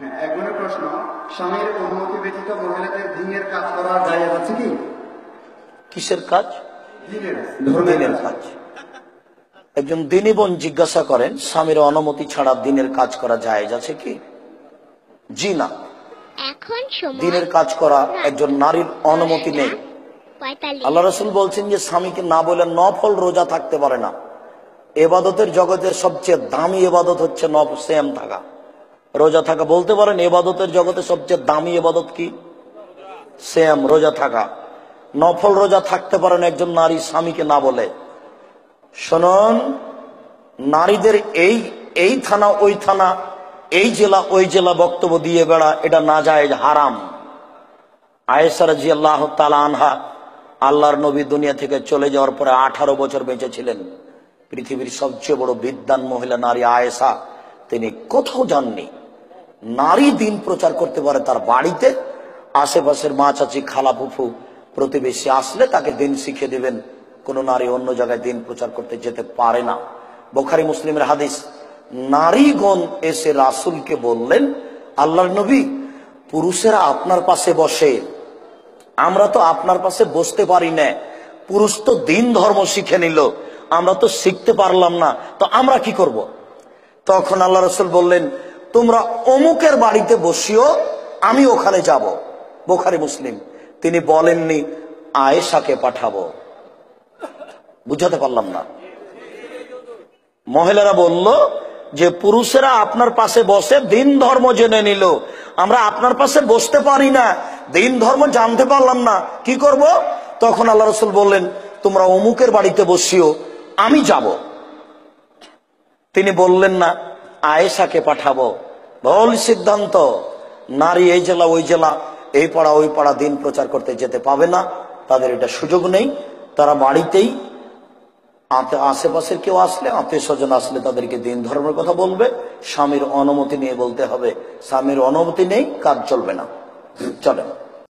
একজনের প্রশ্ন, স্বামীর অনুমতি ব্যতীত মহিলাদের দিনের কাজ করা যায় আছে কি? কিসের কাজ? দিনের কাজ। একজন দিনী বোন জিজ্ঞাসা করেন, স্বামীর অনুমতি ছাড়া দিনের কাজ করা জায়েজ আছে কি? জি না। দিনের কাজ করা একজন নারীর অনুমতি নেই। আল্লাহ রাসূল বলছেন যে স্বামীকে না বলে নফল রোজা থাকতে পারে না। এবাদতের জগতের সবচেয়ে দামি এবাদত হচ্ছে সিয়াম থাকা, রোজা থাকা। বলতে পারেন এবাদতের জগতে সবচেয়ে দামি এবাদত কি? সিয়াম, রোজা থাকা। নফল রোজা থাকতে পারেন একজন নারী স্বামীকে না বলে। শুনুন, নারীদের এই থানা ওই থানা, এই জেলা ওই জেলা বক্তব্য দিয়ে বেড়া, এটা নাজায়েজ, হারাম। আয়েশা রাদিয়াল্লাহু তাআলা আনহা আল্লাহর নবী দুনিয়া থেকে চলে যাওয়ার পরে 18 বছর বেঁচে ছিলেন। পৃথিবীর সবচেয়ে বড় বিদ্বান মহিলা নারী আয়েশা, তিনি কোথাও যাননি। নারী দিন প্রচার করতে পারে তার বাড়িতে, আশেপাশের মা চাচি খালা ফুফু প্রতিবেশী আসলে তাকে দিন শিখিয়ে দেবেন। কোন নারী অন্য জায়গায় দিন প্রচার করতে যেতে পারে না। বুখারী মুসলিমের হাদিস, নারীগণ এসে রাসূলকে বললেন, আল্লাহর নবী, পুরুষেরা আপনার পাশে বসে, আমরা তো আপনার পাশে বসতে পারি না। পুরুষ তো দিন ধর্ম শিখে নিল, আমরা তো শিখতে পারলাম না, তো আমরা কি করব? তখন আল্লাহ রাসূল বললেন, তোমরা অমুকের বাড়িতে বসিও, আমি ওখানে যাব। বুখারী মুসলিম। তিনি বলেননি আয়েশাকে পাঠাবো। বুঝাতে পারলাম না? মহিলারা বলল যে পুরুষেরা আপনার পাশে বসে দিন ধর্ম জেনে নিল, আমরা আপনার পাশে বসতে পারি না, দিন ধর্ম জানতে পারলাম না, কি করব? তখন আল্লাহ রাসূল বললেন, তোমরা অমুকের বাড়িতে বসিও, আমি যাব। তিনি বললেন না আয়েশাকে পাঠাবো। ভুল সিদ্ধান্ত। নারী এই জেলা ওই জেলা, এই পাড়া ওই পাড়া দিন প্রচার করতে যেতে পাবে না, তাদের এটা সুযোগ নেই। তারা বাড়িতেই আশেপাশের কেউ আসলে, আত্মীয় স্বজন আসলে তাদেরকে দিন ধর্মের কথা বলবে। স্বামীর অনুমতি নিয়ে বলতে হবে। স্বামীর অনুমতি নেই, কাজ চলবে না। চলেন।